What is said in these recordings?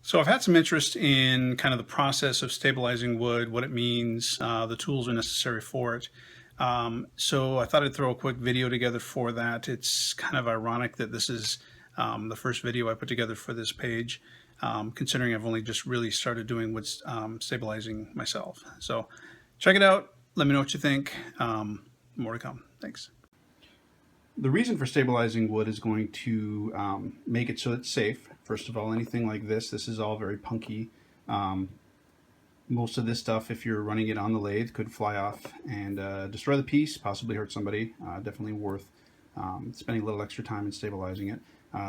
So I've had some interest in kind of the process of stabilizing wood, what it means, the tools are necessary for it. So I thought I'd throw a quick video together for that. It's kind of ironic that this is the first video I put together for this page, considering I've only just really started doing wood stabilizing myself. So check it out. Let me know what you think. More to come. Thanks. The reason for stabilizing wood is going to make it so it's safe. First of all, anything like this is all very punky. Most of this stuff, if you're running it on the lathe, could fly off and destroy the piece, possibly hurt somebody. Definitely worth spending a little extra time in stabilizing it.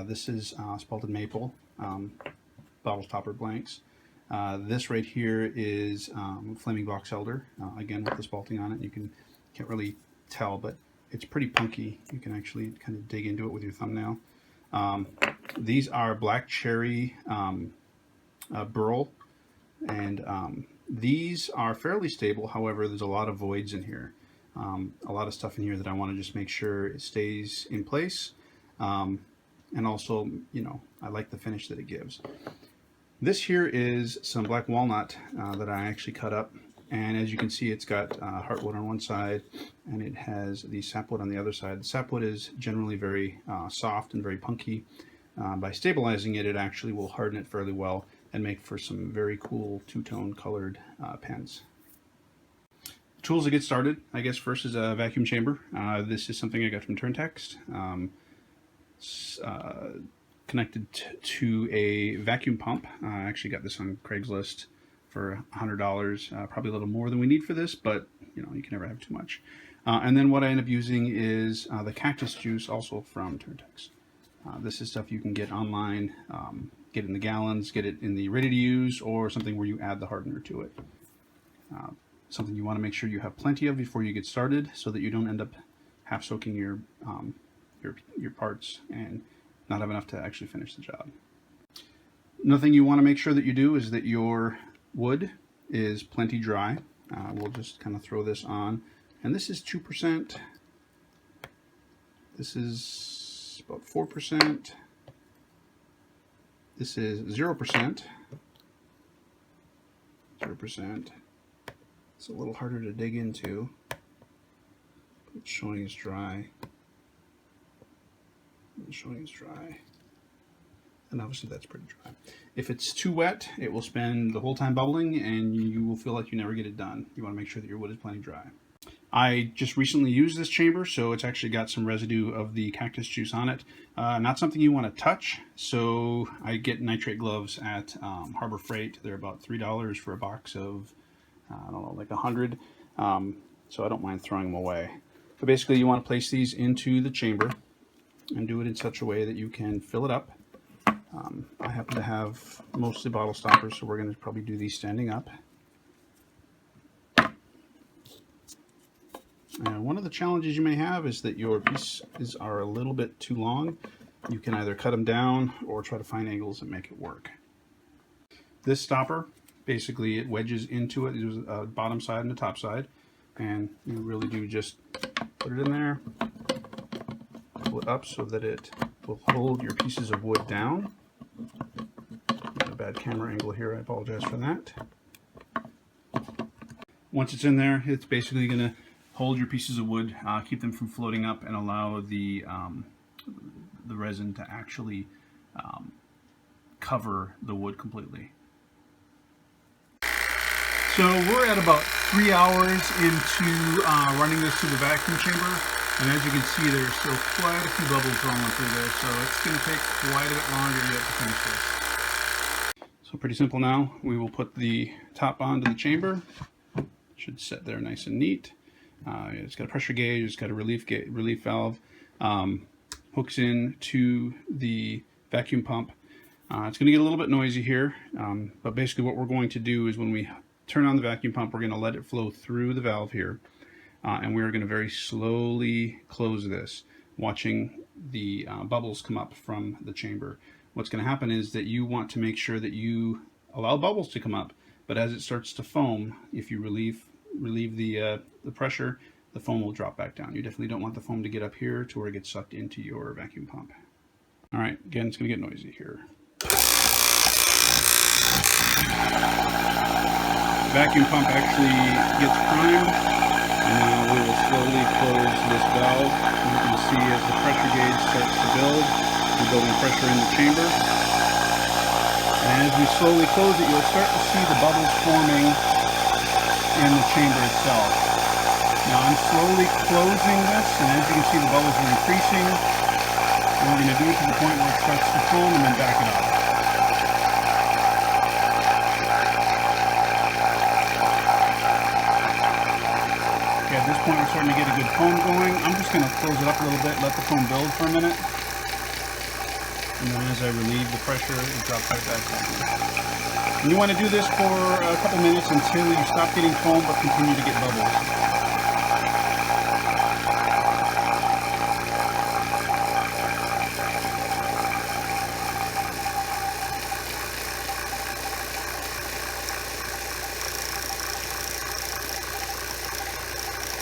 This is spalted maple, bottle topper blanks. This right here is flaming box elder, again with the spalting on it. You can't really tell, but it's pretty punky. You can actually kind of dig into it with your thumbnail. These are black cherry burl, and these are fairly stable. However, there's a lot of voids in here, a lot of stuff in here that I want to just make sure it stays in place, and also, you know, I like the finish that it gives. This here is some black walnut that I actually cut up. And as you can see, it's got heartwood on one side, and it has the sapwood on the other side. The sapwood is generally very soft and very punky. By stabilizing it, it actually will harden it fairly well and make for some very cool two-tone colored pens. Tools to get started, I guess first is a vacuum chamber. This is something I got from Turntext. Connected to a vacuum pump. I actually got this on Craigslist for $100, probably a little more than we need for this, but you know, you can never have too much. And then what I end up using is the cactus juice, also from Turntext. This is stuff you can get online, get it in the gallons, get it in the ready to use, or something where you add the hardener to it. Something you want to make sure you have plenty of before you get started, so that you don't end up half soaking your parts and not have enough to actually finish the job. Another thing you want to make sure that you do is that your wood is plenty dry. We'll just kind of throw this on, and this is 2%. This is about 4%. This is 0%. 0%. It's a little harder to dig into. It's showing it's dry. It's showing it's dry. And obviously that's pretty dry. If it's too wet, it will spend the whole time bubbling and you will feel like you never get it done. You want to make sure that your wood is plenty dry. I just recently used this chamber, so it's actually got some residue of the cactus juice on it. Not something you want to touch, so I get nitrate gloves at Harbor Freight. They're about $3 for a box of, I don't know, like 100. So I don't mind throwing them away. But basically you want to place these into the chamber and do it in such a way that you can fill it up. I happen to have mostly bottle stoppers, so we're going to probably do these standing up. And one of the challenges you may have is that your pieces are a little bit too long. You can either cut them down or try to find angles that make it work. This stopper, basically it wedges into it. There's a bottom side and a top side, and you really do just put it in there, pull it up so that it will hold your pieces of wood down. Got a bad camera angle here, I apologize for that. Once it's in there, it's basically going to hold your pieces of wood, keep them from floating up, and allow the resin to actually cover the wood completely. So we're at about 3 hours into running this through the vacuum chamber. And as you can see, there's still quite a few bubbles rolling through there, so it's going to take quite a bit longer yet to finish this. So pretty simple now. We will put the top onto the chamber. It should sit there nice and neat. It's got a pressure gauge, it's got a relief valve, hooks in to the vacuum pump. It's going to get a little bit noisy here, but basically what we're going to do is when we turn on the vacuum pump, we're going to let it flow through the valve here. And we're going to very slowly close this, watching the bubbles come up from the chamber. What's going to happen is that you want to make sure that you allow bubbles to come up, but as it starts to foam, if you relieve the pressure, the foam will drop back down. You definitely don't want the foam to get up here to where it gets sucked into your vacuum pump. All right, again, it's going to get noisy here. vacuum pump actually gets primed. And now we will slowly close this valve. You can see as the pressure gauge starts to build, we're building pressure in the chamber. And as we slowly close it, you'll start to see the bubbles forming in the chamber itself. Now I'm slowly closing this, and as you can see the bubbles are increasing. And we're going to do it to the point where it starts to foam and then back it up. Okay, at this point we're starting to get a good foam going. I'm just going to close it up a little bit, let the foam build for a minute. And then as I relieve the pressure, it drops right back down. And you want to do this for a couple minutes until you stop getting foam but continue to get bubbles.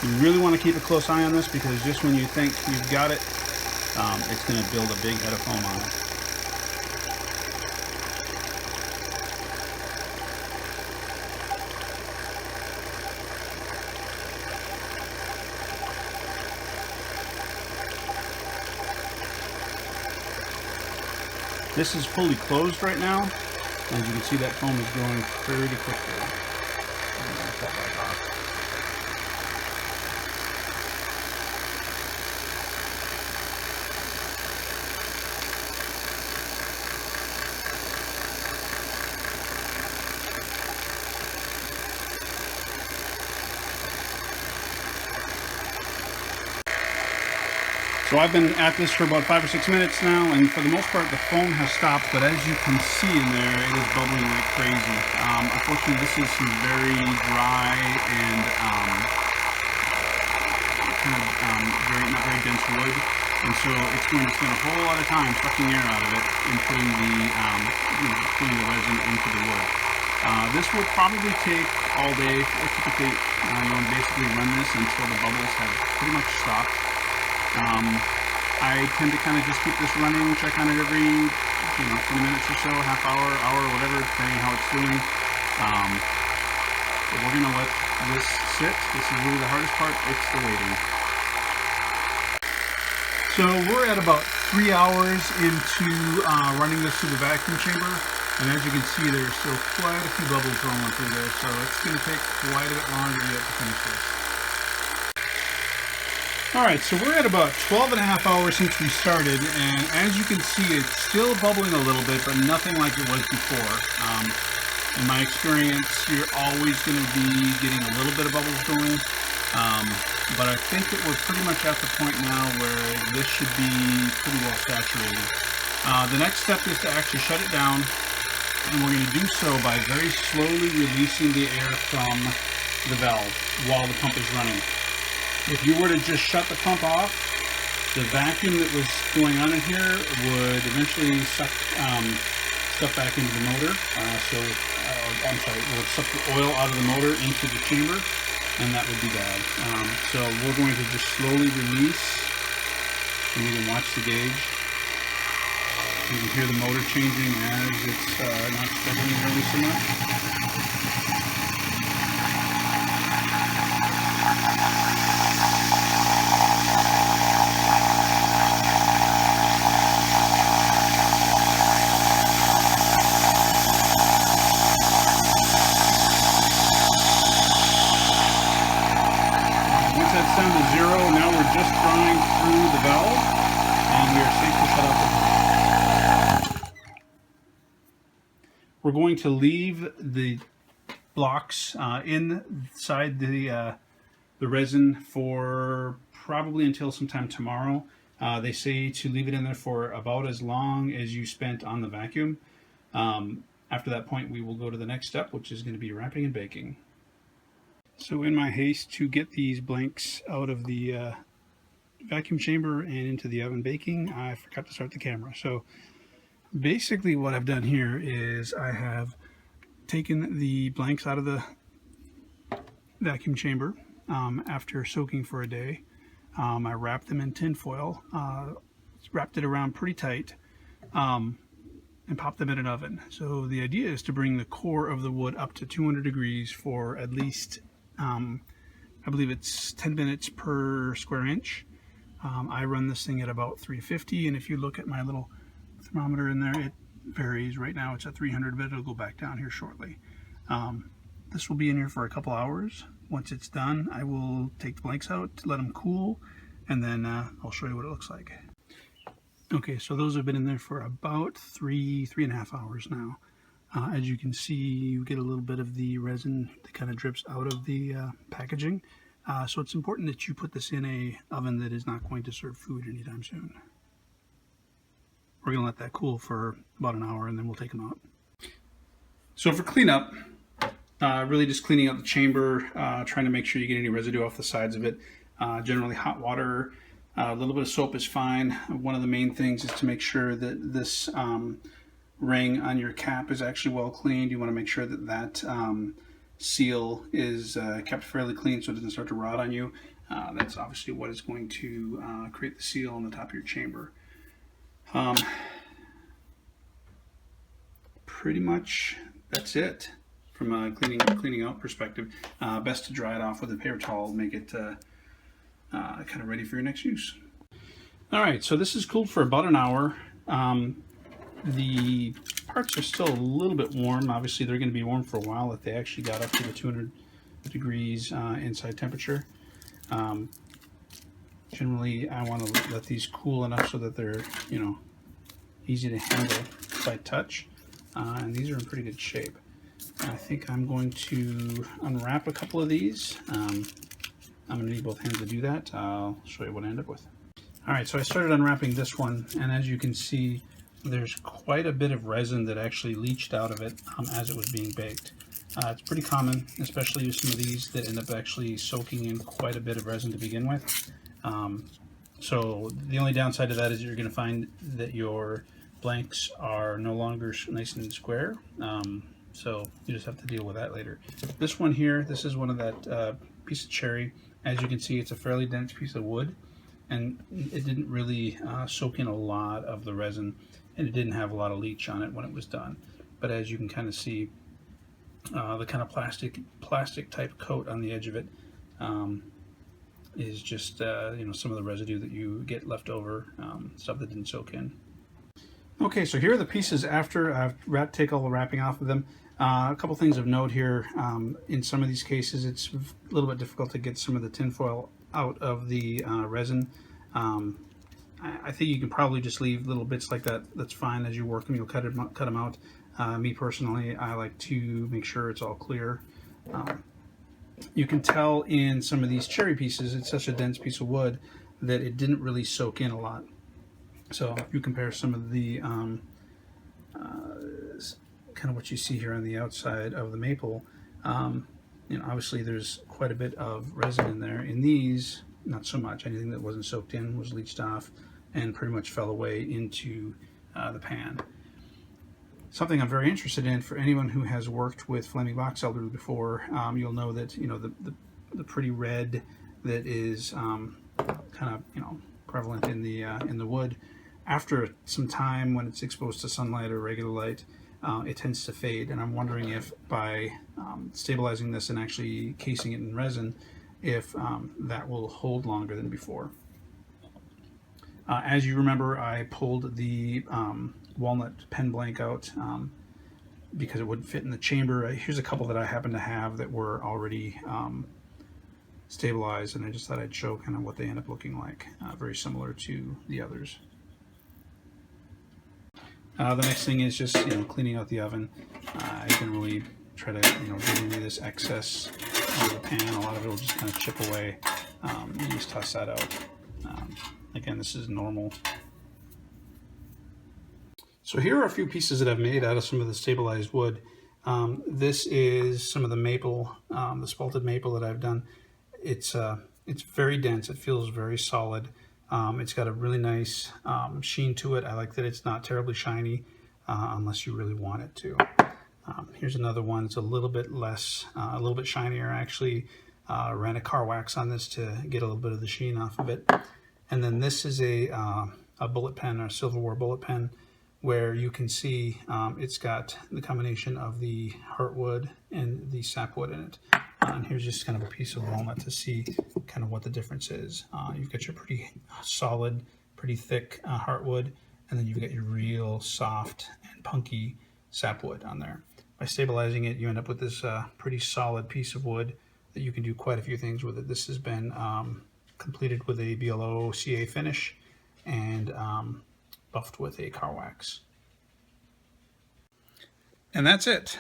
You really want to keep a close eye on this because just when you think you've got it, it's going to build a big head of foam on it. This is fully closed right now. As you can see, that foam is growing pretty quickly. I'm going to cut that off. So I've been at this for about 5 or 6 minutes now, and for the most part the foam has stopped, but as you can see in there, it is bubbling like crazy. Unfortunately, this is some very dry and not very dense wood, and so it's going to spend a whole lot of time sucking air out of it and putting the resin into the wood. This will probably take all day. Typically, you want to basically run this until the bubbles have pretty much stopped. I tend to kind of just keep this running, check on it every 20 minutes or so, half hour, whatever, depending on how it's doing. But we're going to let this sit. This is really the hardest part. It's the waiting. So we're at about 3 hours into running this through the vacuum chamber, and as you can see, there's still quite a few bubbles rolling through there, so it's going to take quite a bit longer yet to finish this. Alright, so we're at about 12 and a half hours since we started, and as you can see, it's still bubbling a little bit, but nothing like it was before. In my experience, you're always going to be getting a little bit of bubbles going, but I think that we're pretty much at the point now where this should be pretty well saturated. The next step is to actually shut it down, and we're going to do so by very slowly releasing the air from the valve while the pump is running. If you were to just shut the pump off, the vacuum that was going on in here would eventually suck stuff back into the motor. It would suck the oil out of the motor into the chamber, and that would be bad. So we're going to just slowly release, and you can watch the gauge. You can hear the motor changing as it's not spinning nearly so much. That's down to 0. Now we're just drawing through the valve, and we are safe to shut off the pump. We're going to leave the blocks inside the resin for probably until sometime tomorrow. They say to leave it in there for about as long as you spent on the vacuum. After that point, we will go to the next step, which is going to be wrapping and baking. So in my haste to get these blanks out of the vacuum chamber and into the oven baking, I forgot to start the camera. So basically what I've done here is I have taken the blanks out of the vacuum chamber after soaking for a day. I wrapped them in tin foil, wrapped it around pretty tight, and and pop them in an oven. So the idea is to bring the core of the wood up to 200 degrees for at least, I believe it's 10 minutes per square inch. I run this thing at about 350, and if you look at my little thermometer in there, it varies. Right now it's at 300, but it'll go back down here shortly. This will be in here for a couple hours. Once it's done, I will take the blanks out, let them cool, and then I'll show you what it looks like. Okay, so those have been in there for about three and a half hours now. As you can see, you get a little bit of the resin that kind of drips out of the packaging. So it's important that you put this in a oven that is not going to serve food anytime soon. We're going to let that cool for about an hour, and then we'll take them out. So for cleanup, really just cleaning out the chamber, trying to make sure you get any residue off the sides of it. Generally hot water, a little bit of soap is fine. One of the main things is to make sure that this ring on your cap is actually well cleaned. You want to make sure that that seal is kept fairly clean so it doesn't start to rot on you. That's obviously what is going to create the seal on the top of your chamber. Pretty much that's it from a cleaning out perspective. Best to dry it off with a paper towel, make it kind of ready for your next use. All right, so this is cooled for about an hour. The parts are still a little bit warm. Obviously, they're going to be warm for a while if they actually got up to the 200 degrees inside temperature. Generally, I want to let these cool enough so that they're, easy to handle by touch. And these are in pretty good shape. I think I'm going to unwrap a couple of these. I'm going to need both hands to do that. I'll show you what I end up with. All right, so I started unwrapping this one, and as you can see, there's quite a bit of resin that actually leached out of it as it was being baked. It's pretty common, especially with some of these that end up actually soaking in quite a bit of resin to begin with. So the only downside to that is you're going to find that your blanks are no longer nice and square. So you just have to deal with that later. This one here, this is one of that piece of cherry. As you can see, it's a fairly dense piece of wood, and it didn't really soak in a lot of the resin, and it didn't have a lot of leach on it when it was done. But as you can kind of see, the kind of plastic type coat on the edge of it is just some of the residue that you get left over, stuff that didn't soak in. Okay, so here are the pieces after I've taken all the wrapping off of them. A couple things of note here. In some of these cases, it's a little bit difficult to get some of the tinfoil out of the resin. I think you can probably just leave little bits like that. That's fine. As you work them, you'll cut them out. Me personally, I like to make sure it's all clear. You can tell in some of these cherry pieces, it's such a dense piece of wood that it didn't really soak in a lot. So if you compare some of the kind of what you see here on the outside of the maple, obviously there's quite a bit of resin in there. In these, not so much. Anything that wasn't soaked in was leached off and pretty much fell away into the pan. Something I'm very interested in for anyone who has worked with flaming box elder before, you'll know that the pretty red that is kind of prevalent in the wood. After some time, when it's exposed to sunlight or regular light, it tends to fade. And I'm wondering if by stabilizing this and actually casing it in resin, if that will hold longer than before. As you remember, I pulled the walnut pen blank out because it wouldn't fit in the chamber. Here's a couple that I happen to have that were already stabilized, and I just thought I'd show kind of what they end up looking like. Very similar to the others. The next thing is just cleaning out the oven. I can really try to get any of this excess out of the pan. A lot of it will just kind of chip away. You just toss that out. Again, this is normal. So here are a few pieces that I've made out of some of the stabilized wood. This is some of the maple, the spalted maple that I've done. It's very dense. It feels very solid. It's got a really nice sheen to it. I like that it's not terribly shiny unless you really want it to. Here's another one. It's a little bit less, a little bit shinier. I actually ran a car wax on this to get a little bit of the sheen off of it. And then this is a bullet pen, or a silverware bullet pen. where you can see it's got the combination of the heartwood and the sapwood in it. And here's just kind of a piece of walnut to see kind of what the difference is. You've got your pretty solid, pretty thick heartwood, and then you've got your real soft and punky sapwood on there. By stabilizing it, you end up with this pretty solid piece of wood that you can do quite a few things with it. This has been completed with a BLO CA finish and buffed with a car wax. And that's it.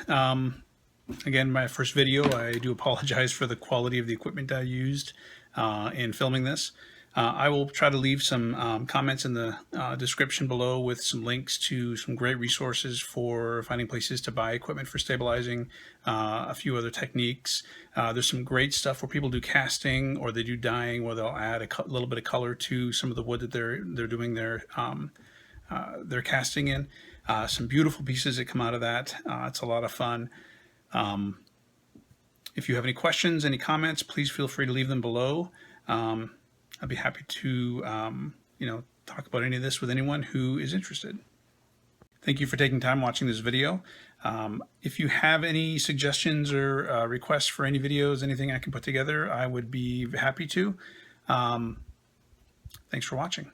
Again, my first video, I do apologize for the quality of the equipment I used in filming this. I will try to leave some comments in the description below with some links to some great resources for finding places to buy equipment for stabilizing, a few other techniques. There's some great stuff where people do casting or they do dyeing, where they'll add a little bit of color to some of the wood that they're doing their casting in. Some beautiful pieces that come out of that. It's a lot of fun. If you have any questions, any comments, please feel free to leave them below. I'd be happy to talk about any of this with anyone who is interested. Thank you for taking time watching this video. If you have any suggestions or requests for any videos, anything I can put together, I would be happy to. Thanks for watching.